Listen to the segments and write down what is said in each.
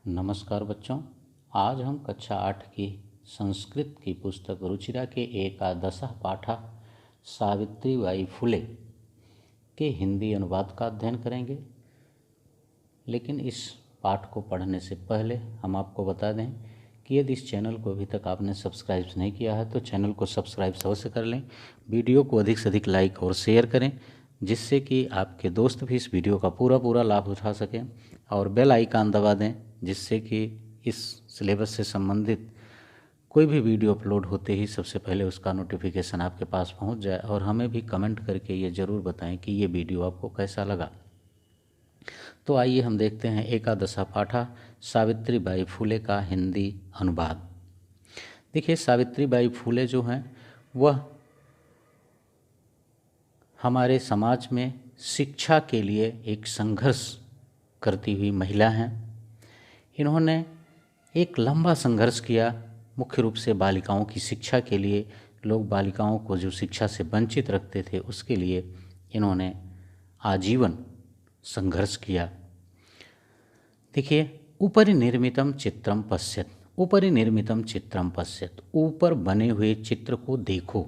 नमस्कार बच्चों। आज हम कक्षा 8 की संस्कृत की पुस्तक रुचिरा के एकादशः पाठा सावित्रीबाई फुले के हिंदी अनुवाद का अध्ययन करेंगे। लेकिन इस पाठ को पढ़ने से पहले हम आपको बता दें कि यदि इस चैनल को अभी तक आपने सब्सक्राइब नहीं किया है तो चैनल को सब्सक्राइब अवश्य कर लें। वीडियो को अधिक से अधिक लाइक और शेयर करें, जिससे कि आपके दोस्त भी इस वीडियो का पूरा लाभ उठा सकें, और बेल आइकन दबा दें, जिससे कि इस सिलेबस से संबंधित कोई भी वीडियो अपलोड होते ही सबसे पहले उसका नोटिफिकेशन आपके पास पहुंच जाए। और हमें भी कमेंट करके ये ज़रूर बताएं कि ये वीडियो आपको कैसा लगा। तो आइए हम देखते हैं एकादशा पाठा सावित्रीबाई फुले का हिंदी अनुवाद। देखिए, सावित्रीबाई फुले जो हैं वह हमारे समाज में शिक्षा के लिए एक संघर्ष करती हुई महिला हैं। इन्होंने एक लंबा संघर्ष किया, मुख्य रूप से बालिकाओं की शिक्षा के लिए। लोग बालिकाओं को जो शिक्षा से वंचित रखते थे उसके लिए इन्होंने आजीवन संघर्ष किया। देखिए, उपरि निर्मितम चित्रम पश्यत, उपरि निर्मितम चित्रम पश्यत, ऊपर बने हुए चित्र को देखो।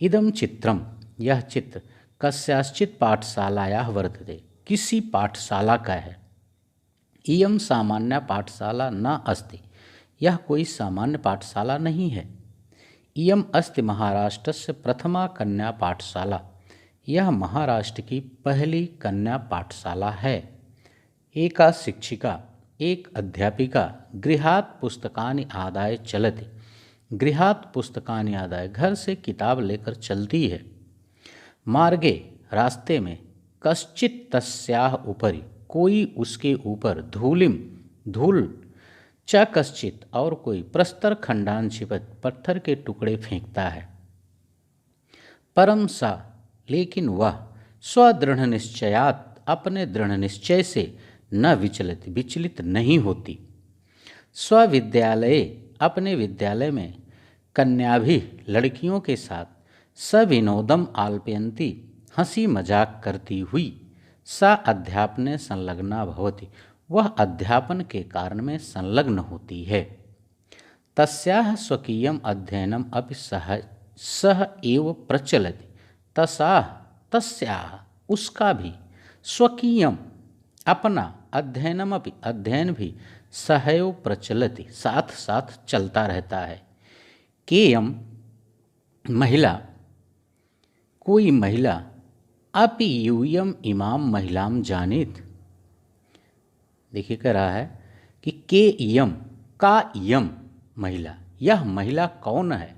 इदम चित्रम, यह चित्र कस्याश्चित पाठशालायाः वर्तते, किसी पाठशाला का है। इयम सामान्य पाठशाला न अस्ति, यह कोई सामान्य पाठशाला नहीं है। इयम अस्ति महाराष्ट्रस्य प्रथमा कन्या पाठशाला, यह महाराष्ट्र की पहली कन्या पाठशाला है। एका शिक्षिका, एक अध्यापिका, गृहात् पुस्तकानि आदाय चलति, गृहात् पुस्तकानि आदाय, घर से किताब लेकर चलती है। मार्गे, रास्ते में, कश्चित् तस्याः उपरि, कोई उसके ऊपर, धूलिम, धूल, च कश्चित्, और कोई, प्रस्तर खंडान क्षिपत, पत्थर के टुकड़े फेंकता है। परम सा, लेकिन वह, स्वदृढ़ निश्चयात, अपने दृढ़ निश्चय से, न विचलित, विचलित नहीं होती। स्वविद्यालये, अपने विद्यालय में, कन्याभि, लड़कियों के साथ, सविनोदम आल्पयन्ती, हंसी मजाक करती हुई, सा अध्यापने संलग्ना भवति, वह अध्यापन के कारण में संलग्न होती है। तस्याः स्वकीयम अध्ययनम अपि सह एव प्रचलति, तस्याः, तस्याः, उसका भी, स्वकीयम, अपना, अध्ययनम अपि, अध्ययन भी, सहैव प्रचलति, साथ साथ चलता रहता है। केयम, महिला, कोई महिला, अपि यूयम इमाम महिलाम जानित, देखिए कह रहा है कि के यम, का यम महिला, यह महिला कौन है।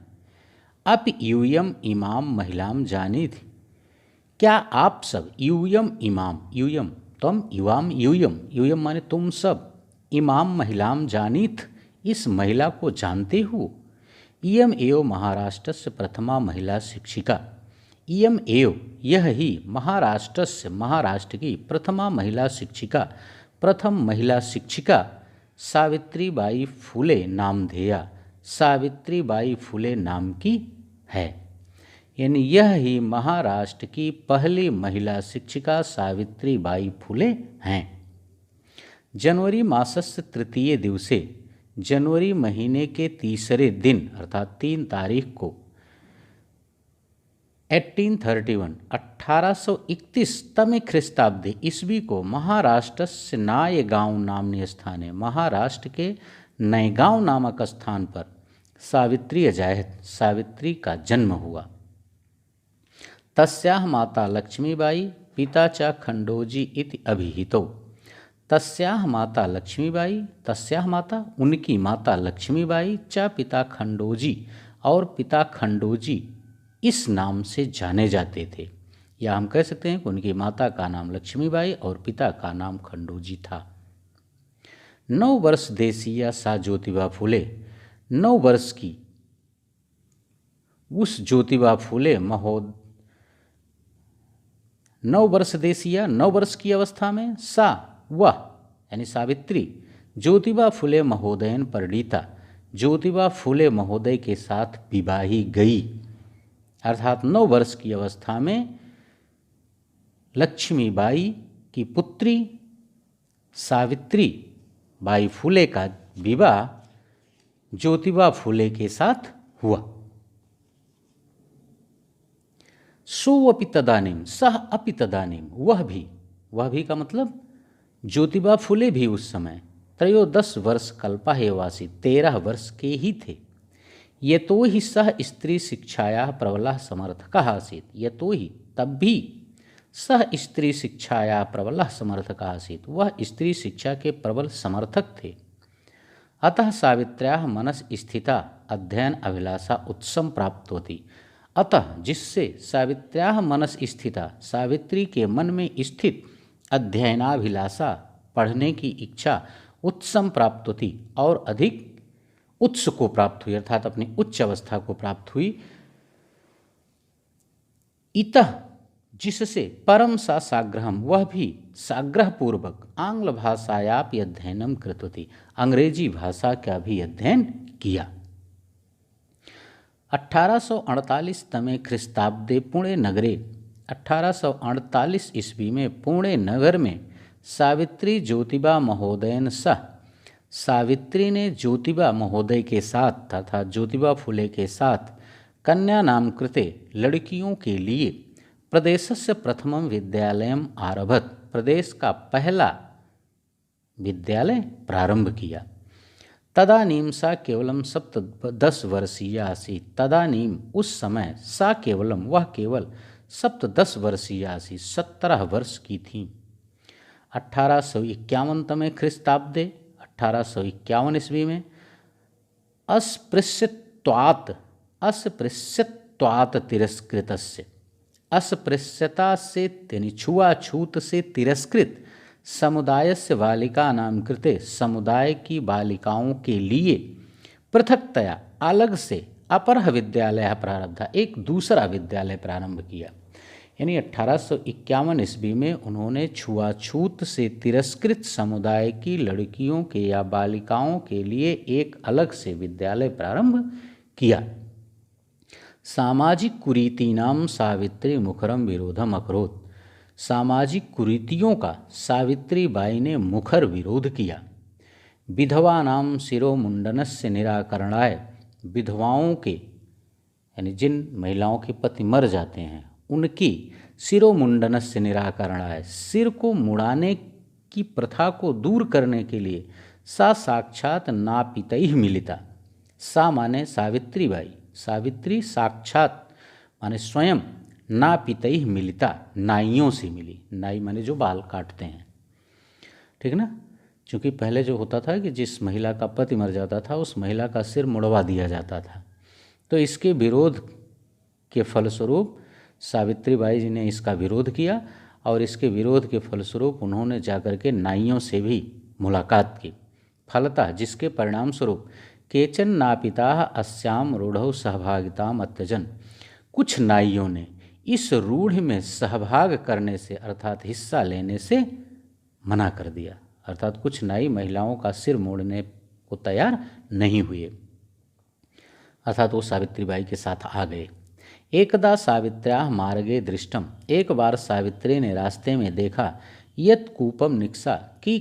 अपि यूयम इमाम महिलाम जानित, क्या आप सब, यूयम इमाम, यूयम तुम, युवाम यूयम, यूयम माने तुम सब, इमाम महिलाम जानित, इस महिला को जानते हो। इयम एव महाराष्ट्र से प्रथमा महिला शिक्षिका, इयम एव, यह ही, महाराष्ट्र से, महाराष्ट्र की, प्रथमा महिला शिक्षिका, प्रथम महिला शिक्षिका, सावित्रीबाई फुले नामधेया, सावित्रीबाई फुले नाम की है। यानी यह ही महाराष्ट्र की पहली महिला शिक्षिका सावित्रीबाई फुले हैं। जनवरी मासस्य तृतीय दिवसे, जनवरी महीने के तीसरे दिन अर्थात 3 तारीख को, 1831, 1831 तमे ख्रीस्ताब्दी ईस्वी को, महाराष्ट्र से नायगांव नामनी स्थान, महाराष्ट्र के नयगांव नामक स्थान पर सावित्री अजायत, सावित्री का जन्म हुआ। तस्याः माता लक्ष्मीबाई, पिता च खंडोजी इति अभिहितो, तस्याः माता लक्ष्मीबाई, तस्याः माता, उनकी माता लक्ष्मीबाई, च पिता खंडोजी, और पिता खंडोजी इस नाम से जाने जाते थे। या हम कह सकते हैं कि उनकी माता का नाम लक्ष्मीबाई और पिता का नाम खंडोजी था। 9 वर्ष देशीय सा ज्योतिबा फुले, 9 वर्ष की उस ज्योतिबा फुले 9 वर्ष देशीय, 9 वर्ष की अवस्था में, सा, वह यानी सावित्री, ज्योतिबा फुले महोदयन परिणीता, ज्योतिबा फुले महोदय के साथ विवाही गई। अर्थात 9 वर्ष की अवस्था में लक्ष्मीबाई की पुत्री सावित्री बाई फुले का विवाह ज्योतिबा फुले के साथ हुआ। सो अपि तदानीम, सह अपि तदानीम, वह भी का मतलब ज्योतिबा फुले भी उस समय 13 वर्ष कल्पा हेवासी, 13 वर्ष के ही थे। ये तो ही सह स्त्री शिक्षाया प्रबला समर्थक आसीत, ये तो ही तब भी सह स्त्री शिक्षाया प्रबला समर्थक आसीत, वह स्त्री शिक्षा के प्रबल समर्थक थे। अतः सावित्र्याः मनस स्थिता अध्ययन अभिलाषा उत्सम प्राप्त होती, अतः जिससे सावित्र्याः मनस स्थिता, सावित्री के मन में स्थित अध्ययनाभिलाषा पढ़ने की इच्छा उत्सम प्राप्त होती और अधिक उच्च को प्राप्त हुई, अर्थात अपनी उच्च अवस्था को प्राप्त हुई। इतः जिससे परम सा साग्रहम, वह भी साग्रह पूर्वक आंग्ल भाषायापि अध्ययनम कृतवती, अंग्रेजी भाषा का भी अध्ययन किया। 1848 तमे ख्रिस्ताब्दे पुणे नगरे, 1848 ईस्वी में पुणे नगर में सावित्री ज्योतिबा महोदयन सह, सावित्री ने ज्योतिबा महोदय के साथ तथा ज्योतिबा फुले के साथ कन्या नाम कृते, लड़कियों के लिए प्रदेशस्य प्रथमं विद्यालयम आरभत, प्रदेश का पहला विद्यालय प्रारंभ किया। तदानीम सा केवलम 10 वर्षीय आसीत, तदानीम उस समय सा केवलम, वह केवल 10 वर्षीय आसीत, 17 वर्ष की थी। 1851 तमे ख्रिस्ताब्दे, 1851 ईस्वी में अस्पृश्यत्वात् तिरस्कृतस्य, अस्पृश्यता से यानी छुआछूत से तिरस्कृत समुदाय से बालिका नाम कृते, समुदाय की बालिकाओं के लिए पृथकतया अलग से अपरः विद्यालय प्रारब्ध, एक दूसरा विद्यालय प्रारंभ किया। यानी 1851 ईस्वी में उन्होंने छुआछूत से तिरस्कृत समुदाय की लड़कियों के या बालिकाओं के लिए एक अलग से विद्यालय प्रारंभ किया। सामाजिक कुरीतीनाम सावित्री मुखरम विरोधम अकरोत, सामाजिक कुरीतियों का सावित्री बाई ने मुखर विरोध किया। विधवा नाम शिरोमुंडनस्य निराकरणाय, विधवाओं के यानी जिन महिलाओं के पति मर जाते हैं उनकी शिरोमुंडनस्य निराकरणाय, सिर को मुड़ाने की प्रथा को दूर करने के लिए सा साक्षात नापितैः मिलिता, सा माने सावित्री बाई, सावित्री साक्षात माने स्वयं, नापितैः मिलिता नाइयों से मिली, नाई माने जो बाल काटते हैं, ठीक ना। क्योंकि पहले जो होता था कि जिस महिला का पति मर जाता था उस महिला का सिर मुड़वा दिया जाता था, तो इसके विरोध के फलस्वरूप सावित्री बाई जी ने इसका विरोध किया और इसके विरोध के फलस्वरूप उन्होंने जाकर के नाइयों से भी मुलाकात की। फलतः जिसके परिणाम स्वरूप केचन नापिता अस्याम रूढ़ौ सहभागिताम अत्यजन, कुछ नाइयों ने इस रूढ़ में सहभाग करने से अर्थात हिस्सा लेने से मना कर दिया, अर्थात कुछ नाई महिलाओं का सिर मोड़ने को तैयार नहीं हुए, अर्थात वो सावित्री बाई के साथ आ गए। एकदा सावित्र्याः मार्गे दृष्टम, एक बार सावित्री ने रास्ते में देखा, यत कूपम निक्सा, कि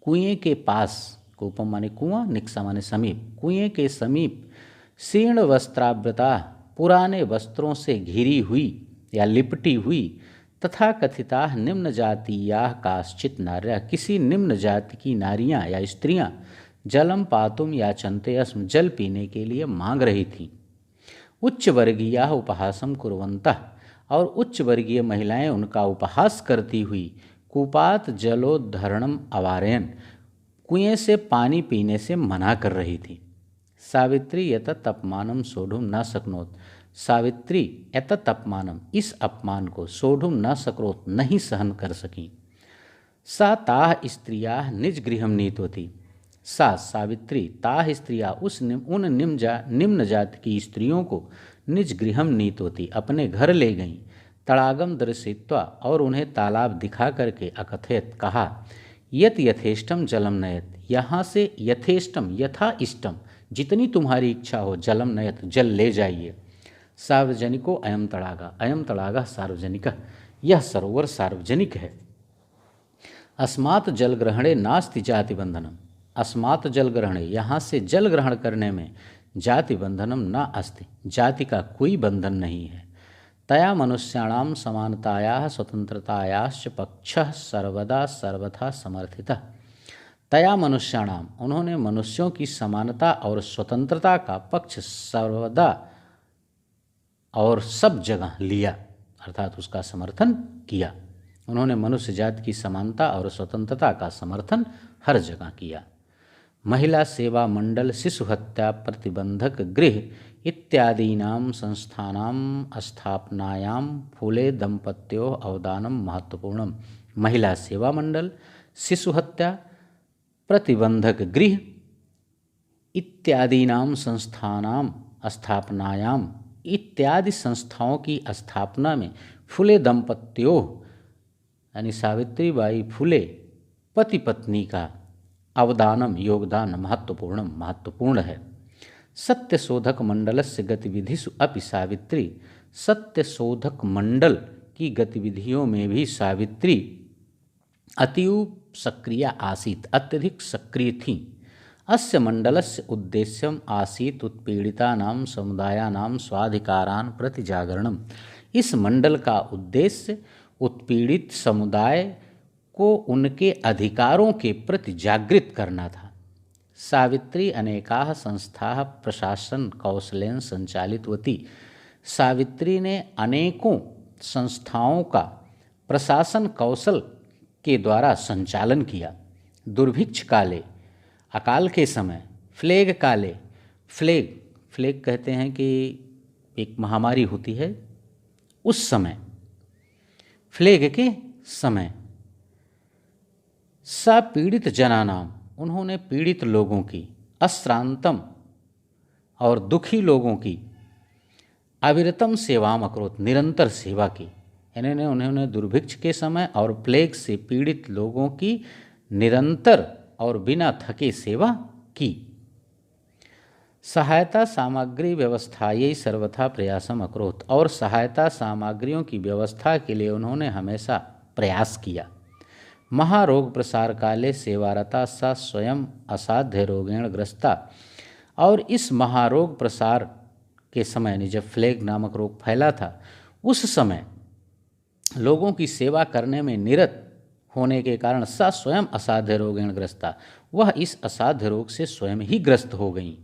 कुएं के पास, कूपम माने कुआं, निक्सा माने समीप, कुएं के समीप शीर्ण वस्त्रावृता, पुराने वस्त्रों से घिरी हुई या लिपटी हुई, तथा कथिता निम्न जातीयाः काश्चित नार्या, किसी निम्न जाति की नारियां या स्त्रियां जलम पातुम याचन्ते अस्म, जल पीने के लिए मांग रही थीं। उच्च वर्गीय उपहासम कुर्वन्तः, और उच्च वर्गीय महिलाएं उनका उपहास करती हुई कूपात जलोद्धरणम अवारयन, कुएं से पानी पीने से मना कर रही थी। सावित्री एतत् अपमानम सोढ़ुम न शक्नोत, सावित्री एतत् अपमानम, इस अपमान को सोढ़ुम न शक्नोत, नहीं सहन कर सकी। सा ताः स्त्रियाः निज गृहम नीतवती, सा सावित्री ताः स्त्रियाँ उन निम्न जाति की स्त्रियों को निज गृहम नीतवती, अपने घर ले गईं। तड़ागम दर्शित्वा, और उन्हें तालाब दिखा करके अकथयत, कहा, यत यथेष्टम जलम नयत, यहाँ से यथेष्टम यथा इष्टम, जितनी तुम्हारी इच्छा हो जलम नयत, जल ले जाइए। सार्वजनिको अयम तड़ागा सार्वजनिक, यह सरोवर सार्वजनिक है। अस्मात् जल ग्रहणे नास्ति जाति बंधनम, अस्मात् जल ग्रहणे, यहाँ से जल ग्रहण करने में जाति बंधनम न अस्ति, जाति का कोई बंधन नहीं है। तया मनुष्याणाम समानतायाः स्वतंत्रतायाश्च पक्षः सर्वदा सर्वथा समर्थितः। तया मनुष्याणाम, उन्होंने मनुष्यों की समानता और स्वतंत्रता का पक्ष सर्वदा और सब जगह लिया, अर्थात उसका समर्थन किया। उन्होंने मनुष्य जाति की समानता और स्वतंत्रता का समर्थन हर जगह किया। महिला सेवा मंडल, शिशु हत्या प्रतिबंधक गृह इत्यादीनां संस्थानां स्थापनायां फूले दंपत्यों अवदानम महत्वपूर्णम। महिला सेवा मंडल, शिशु हत्या प्रतिबंधक गृह इत्यादीनां संस्थानां स्थापनायां, इत्यादि संस्थाओं की स्थापना में फुले दंपत्यों यानी सावित्री बाई फुले पति पत्नी का अवदानम योगदान महत्वपूर्ण है। सत्य शोधक मंडलस्य गतिविधिषु अपि सावित्री, सत्य शोधक मंडल की गतिविधियों में भी सावित्री अतीव सक्रिय आसीत्, अत्यधिक सक्रिय थीं। अस्य मंडलस्य उद्देश्यम आसीत् उत्पीड़ितानां समुदायानां स्वाधिकारान् प्रति जागरणम। इस मंडल का उद्देश्य उत्पीड़ित समुदाय को उनके अधिकारों के प्रति जागृत करना था। सावित्री अनेकाः संस्थाः प्रशासन कौशलेन संचालितवती। सावित्री ने अनेकों संस्थाओं का प्रशासन कौशल के द्वारा संचालन किया। दुर्भिक्ष काले, अकाल के समय, फ्लेग काले, फ्लेग कहते हैं कि एक महामारी होती है, उस समय, फ्लेग के समय, सा पीड़ित जनानाम, उन्होंने पीड़ित लोगों की, अश्रांतम और दुखी लोगों की, अविरतम सेवाम अकरोत, निरंतर सेवा की। यानी उन्होंने दुर्भिक्ष के समय और प्लेग से पीड़ित लोगों की निरंतर और बिना थके सेवा की। सहायता सामग्री व्यवस्थायै सर्वथा प्रयासम अकरोत, और सहायता सामग्रियों की व्यवस्था के लिए उन्होंने हमेशा प्रयास किया। महारोग प्रसार काले सेवारता सा स्वयं असाध्य रोगेण ग्रस्ता, और इस महारोग प्रसार के समय यानी जब फ्लेग नामक रोग फैला था, उस समय लोगों की सेवा करने में निरत होने के कारण सा स्वयं असाध्य रोगेण ग्रस्ता, वह इस असाध्य रोग से स्वयं ही ग्रस्त हो गईं।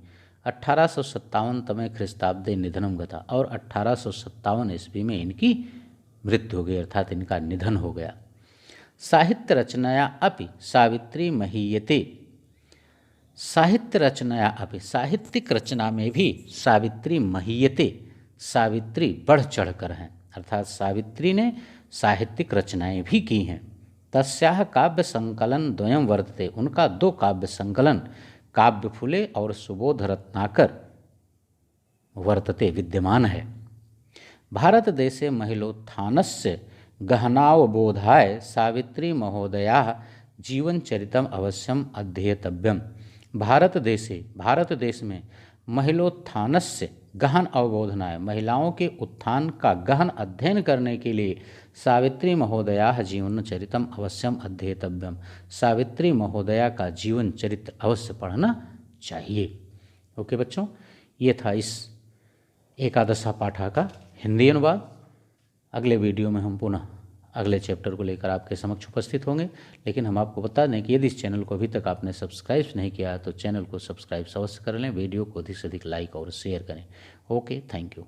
1857 तमे ख्रिस्ताब्दे निधनम गता, और 1857 ईस्वी में इनकी मृत्यु हो गई, अर्थात इनका निधन हो गया। साहित्य रचनाया अपि सावित्री महीयते, साहित्य रचनाया अपि, साहित्यिक रचना में भी सावित्री महीयते, सावित्री बढ़ चढ़कर हैं, अर्थात सावित्री ने साहित्यिक रचनाएं भी की हैं। तस्याः काव्य संकलन द्वयं वर्तते, उनका 2 काव्य संकलन काव्य फुले और सुबोध रत्नाकर वर्तते, विद्यमान है। भारत देशे महिलोत्थानस्य गहनावबोधाय सावित्री महोदयाः जीवनचरितम अवश्यम अध्येतव्यम। भारत देश में महिलोत्थानस्य गहन अवबोधनाय, महिलाओं के उत्थान का गहन अध्ययन करने के लिए सावित्री महोदयाः जीवन चरितम अवश्यम अध्येतव्यम, सावित्री महोदया का जीवन चरित्र अवश्य पढ़ना चाहिए। ओके बच्चों, ये था इस एकादशा पाठा का हिंदी अनुवाद। अगले वीडियो में हम पुनः अगले चैप्टर को लेकर आपके समक्ष उपस्थित होंगे, लेकिन हम आपको बता दें कि यदि इस चैनल को अभी तक आपने सब्सक्राइब नहीं किया तो चैनल को सब्सक्राइब अवश्य कर लें, वीडियो को अधिक से अधिक लाइक और शेयर करें। Okay, thank you.